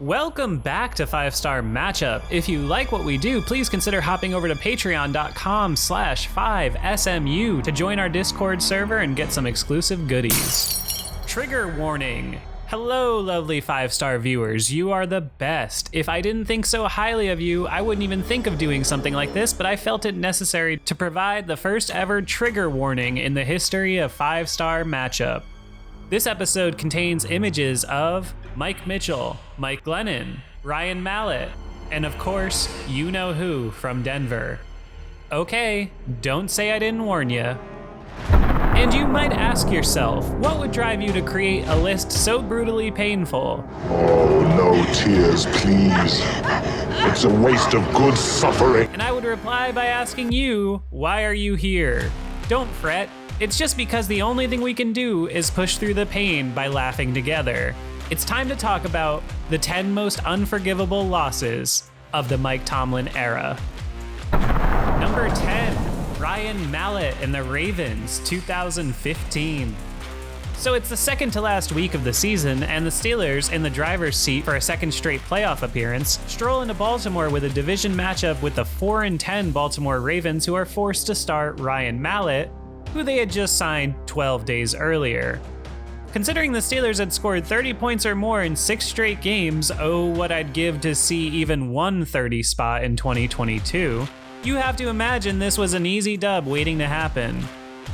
Welcome back to 5-Star Matchup. If you like what we do, please consider hopping over to patreon.com/5SMU to join our Discord server and get some exclusive goodies. Trigger warning. Hello, lovely 5-Star viewers. You are the best. If I didn't think so highly of you, I wouldn't even think of doing something like this, but I felt it necessary to provide the first ever trigger warning in the history of 5-Star Matchup. This episode contains images of Mike Mitchell, Mike Glennon, Ryan Mallett, and of course, you know who from Denver. Okay, don't say I didn't warn you. And you might ask yourself, what would drive you to create a list so brutally painful? Oh, no tears, please. It's a waste of good suffering. And I would reply by asking you, why are you here? Don't fret. It's just because the only thing we can do is push through the pain by laughing together. It's time to talk about the 10 most unforgivable losses of the Mike Tomlin era. Number 10, Ryan Mallett and the Ravens, 2015. So it's the second to last week of the season, and the Steelers, in the driver's seat for a second straight playoff appearance, stroll into Baltimore with a division matchup with the 4-10 Baltimore Ravens, who are forced to start Ryan Mallett, who they had just signed 12 days earlier. Considering the Steelers had scored 30 points or more in 6 straight games, oh, what I'd give to see even one 30 spot in 2022, you have to imagine this was an easy dub waiting to happen.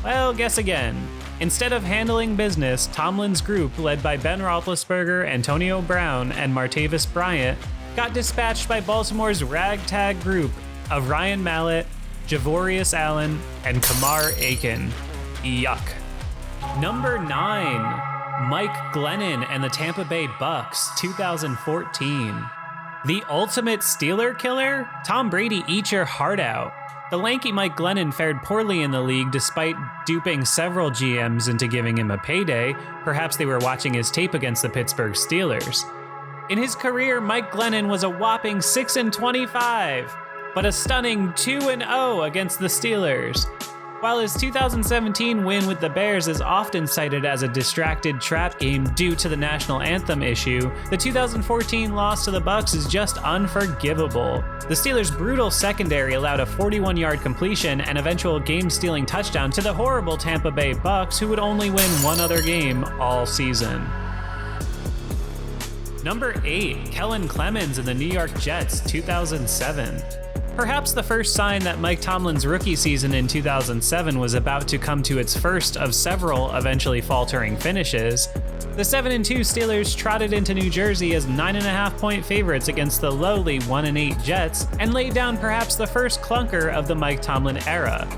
Well, guess again. Instead of handling business, Tomlin's group, led by Ben Roethlisberger, Antonio Brown, and Martavis Bryant, got dispatched by Baltimore's ragtag group of Ryan Mallett, Javorius Allen, and Kamar Aiken. Yuck. Number 9, Mike Glennon and the Tampa Bay Bucks, 2014. The ultimate Steeler killer? Tom Brady, eat your heart out. The lanky Mike Glennon fared poorly in the league despite duping several GMs into giving him a payday. Perhaps they were watching his tape against the Pittsburgh Steelers. In his career, Mike Glennon was a whopping 6-25. But a stunning 2-0 against the Steelers. While his 2017 win with the Bears is often cited as a distracted trap game due to the national anthem issue, the 2014 loss to the Bucks is just unforgivable. The Steelers' brutal secondary allowed a 41-yard completion and eventual game-stealing touchdown to the horrible Tampa Bay Bucks, who would only win one other game all season. Number 8, Kellen Clemens and the New York Jets, 2007. Perhaps the first sign that Mike Tomlin's rookie season in 2007 was about to come to its first of several eventually faltering finishes, the 7-2 Steelers trotted into New Jersey as 9.5-point favorites against the lowly 1-8 Jets and laid down perhaps the first clunker of the Mike Tomlin era.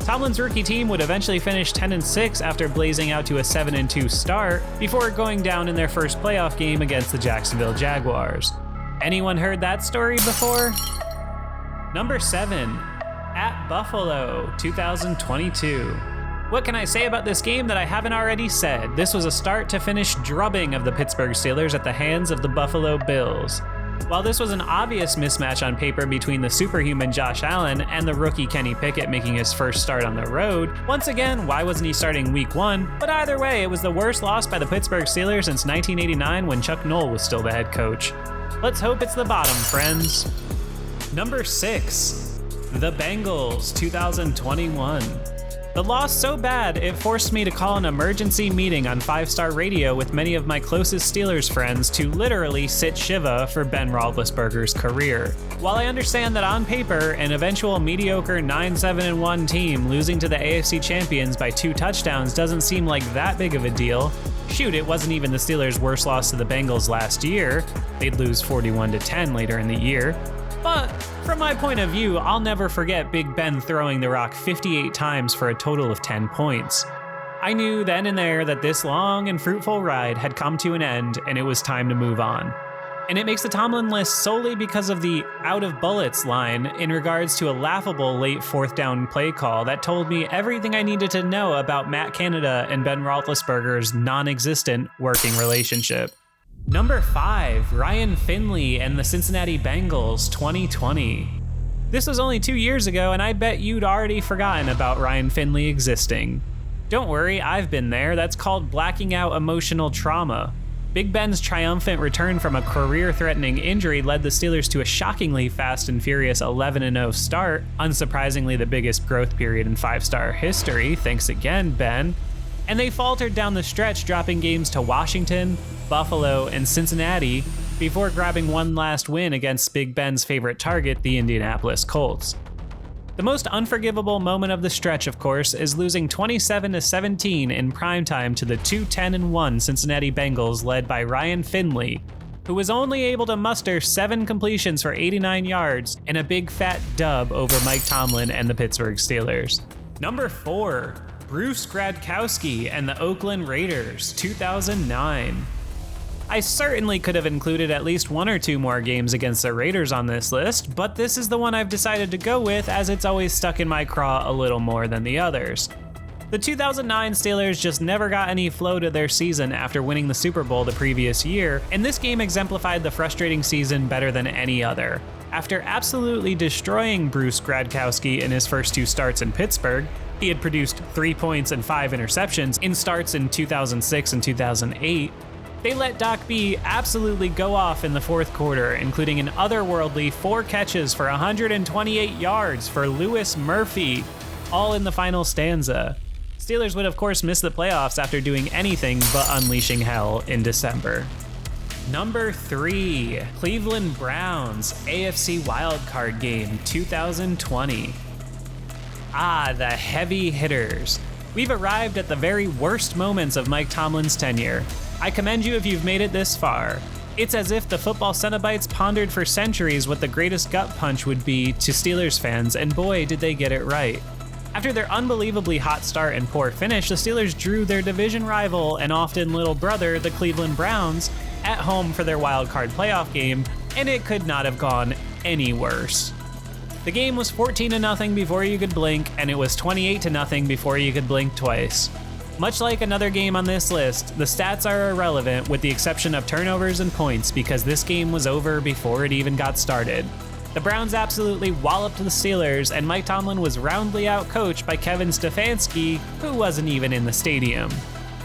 Tomlin's rookie team would eventually finish 10-6 after blazing out to a 7-2 start before going down in their first playoff game against the Jacksonville Jaguars. Anyone heard that story before? Number 7, at Buffalo, 2022. What can I say about this game that I haven't already said? This was a start-to-finish drubbing of the Pittsburgh Steelers at the hands of the Buffalo Bills. While this was an obvious mismatch on paper between the superhuman Josh Allen and the rookie Kenny Pickett making his first start on the road, once again, why wasn't he starting week 1? But either way, it was the worst loss by the Pittsburgh Steelers since 1989 when Chuck Noll was still the head coach. Let's hope it's the bottom, friends. Number 6, the Bengals, 2021. The loss so bad, it forced me to call an emergency meeting on 5-Star Radio with many of my closest Steelers friends to literally sit Shiva for Ben Roethlisberger's career. While I understand that on paper, an eventual mediocre 9-7-1 team losing to the AFC champions by 2 touchdowns doesn't seem like that big of a deal. Shoot, it wasn't even the Steelers' worst loss to the Bengals last year. They'd lose 41-10 later in the year. But from my point of view, I'll never forget Big Ben throwing the rock 58 times for a total of 10 points. I knew then and there that this long and fruitful ride had come to an end and it was time to move on. And it makes the Tomlin list solely because of the out of bullets line in regards to a laughable late 4th down play call that told me everything I needed to know about Matt Canada and Ben Roethlisberger's non-existent working relationship. Number 5, Ryan Finley and the Cincinnati Bengals, 2020. This was only 2 years ago, and I bet you'd already forgotten about Ryan Finley existing. Don't worry, I've been there. That's called blacking out emotional trauma. Big Ben's triumphant return from a career-threatening injury led the Steelers to a shockingly fast and furious 11-0 start, unsurprisingly the biggest growth period in five-star history, thanks again, Ben. And they faltered down the stretch, dropping games to Washington, Buffalo, and Cincinnati before grabbing one last win against Big Ben's favorite target, the Indianapolis Colts. The most unforgivable moment of the stretch, of course, is losing 27-17 in primetime to the 2-10-1 Cincinnati Bengals led by Ryan Finley, who was only able to muster 7 completions for 89 yards and a big fat dub over Mike Tomlin and the Pittsburgh Steelers. Number 4, Bruce Gradkowski and the Oakland Raiders, 2009. I certainly could have included at least 1 or 2 more games against the Raiders on this list, but this is the one I've decided to go with as it's always stuck in my craw a little more than the others. The 2009 Steelers just never got any flow to their season after winning the Super Bowl the previous year, and this game exemplified the frustrating season better than any other. After absolutely destroying Bruce Gradkowski in his first 2 starts in Pittsburgh, he had produced 3 points and 5 interceptions in starts in 2006 and 2008, they let Doc B absolutely go off in the fourth quarter, including an otherworldly 4 catches for 128 yards for Louis Murphy, all in the final stanza. Steelers would of course miss the playoffs after doing anything but unleashing hell in December. Number 3, Cleveland Browns, AFC wildcard game 2020. The heavy hitters. We've arrived at the very worst moments of Mike Tomlin's tenure. I commend you if you've made it this far. It's as if the football Cenobites pondered for centuries what the greatest gut punch would be to Steelers fans, and boy, did they get it right. After their unbelievably hot start and poor finish, the Steelers drew their division rival and often little brother, the Cleveland Browns, at home for their wildcard playoff game, and it could not have gone any worse. The game was 14-0 before you could blink, and it was 28-0 before you could blink twice. Much like another game on this list, the stats are irrelevant with the exception of turnovers and points because this game was over before it even got started. The Browns absolutely walloped the Steelers, and Mike Tomlin was roundly outcoached by Kevin Stefanski, who wasn't even in the stadium.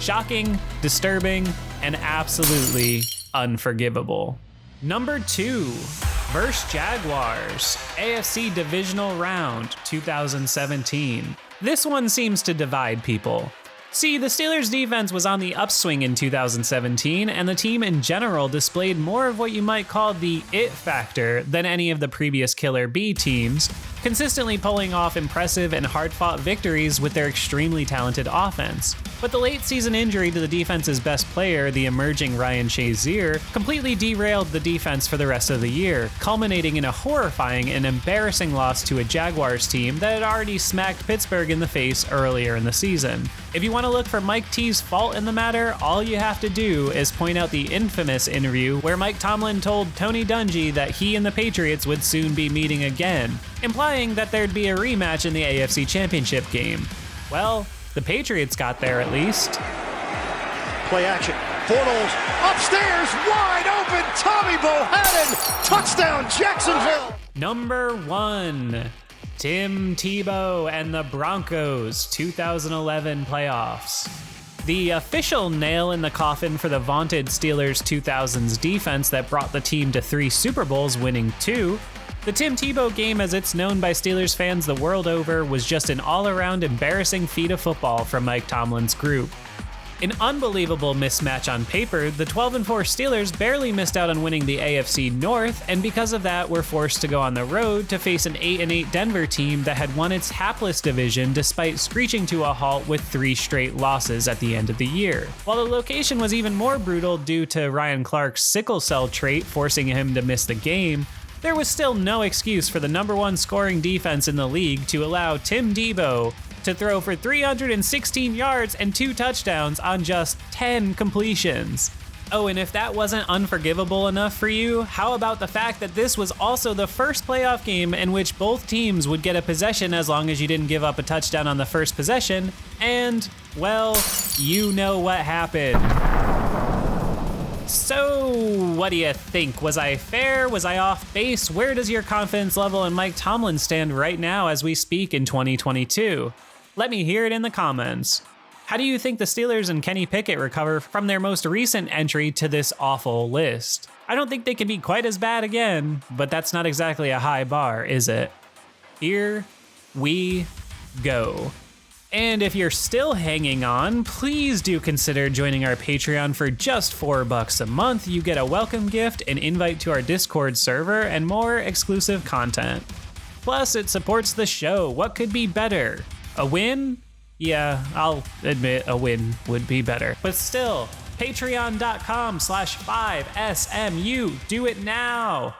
Shocking, disturbing, and absolutely unforgivable. Number 2, versus Jaguars, AFC Divisional Round 2017. This one seems to divide people. See, the Steelers' defense was on the upswing in 2017, and the team in general displayed more of what you might call the it factor than any of the previous Killer B teams, consistently pulling off impressive and hard-fought victories with their extremely talented offense. But the late-season injury to the defense's best player, the emerging Ryan Shazier, completely derailed the defense for the rest of the year, culminating in a horrifying and embarrassing loss to a Jaguars team that had already smacked Pittsburgh in the face earlier in the season. If you want to look for Mike T's fault in the matter, all you have to do is point out the infamous interview where Mike Tomlin told Tony Dungy that he and the Patriots would soon be meeting again, implying that there'd be a rematch in the AFC Championship game. Well, the Patriots got there at least. Play action. Bortles upstairs, wide open. Tommy Bohannon, touchdown Jacksonville. Number 1, Tim Tebow and the Broncos 2011 playoffs. The official nail in the coffin for the vaunted Steelers 2000s defense that brought the team to 3 Super Bowls, winning 2. The Tim Tebow game, as it's known by Steelers fans the world over, was just an all-around embarrassing feat of football from Mike Tomlin's group. An unbelievable mismatch on paper, the 12-4 Steelers barely missed out on winning the AFC North, and because of that were forced to go on the road to face an 8-8 Denver team that had won its hapless division despite screeching to a halt with 3 straight losses at the end of the year. While the location was even more brutal due to Ryan Clark's sickle cell trait forcing him to miss the game, there was still no excuse for the number 1 scoring defense in the league to allow Tim Tebow to throw for 316 yards and 2 touchdowns on just 10 completions. Oh, and if that wasn't unforgivable enough for you, how about the fact that this was also the first playoff game in which both teams would get a possession as long as you didn't give up a touchdown on the first possession, and, well, you know what happened. So, what do you think? Was I fair? Was I off base? Where does your confidence level in Mike Tomlin stand right now as we speak in 2022? Let me hear it in the comments. How do you think the Steelers and Kenny Pickett recover from their most recent entry to this awful list? I don't think they can be quite as bad again, but that's not exactly a high bar, is it? Here we go. And if you're still hanging on, please do consider joining our Patreon for just $4 a month. You get a welcome gift, an invite to our Discord server, and more exclusive content. Plus, it supports the show. What could be better? A win? Yeah, I'll admit a win would be better. But still, patreon.com/5SMU. Do it now.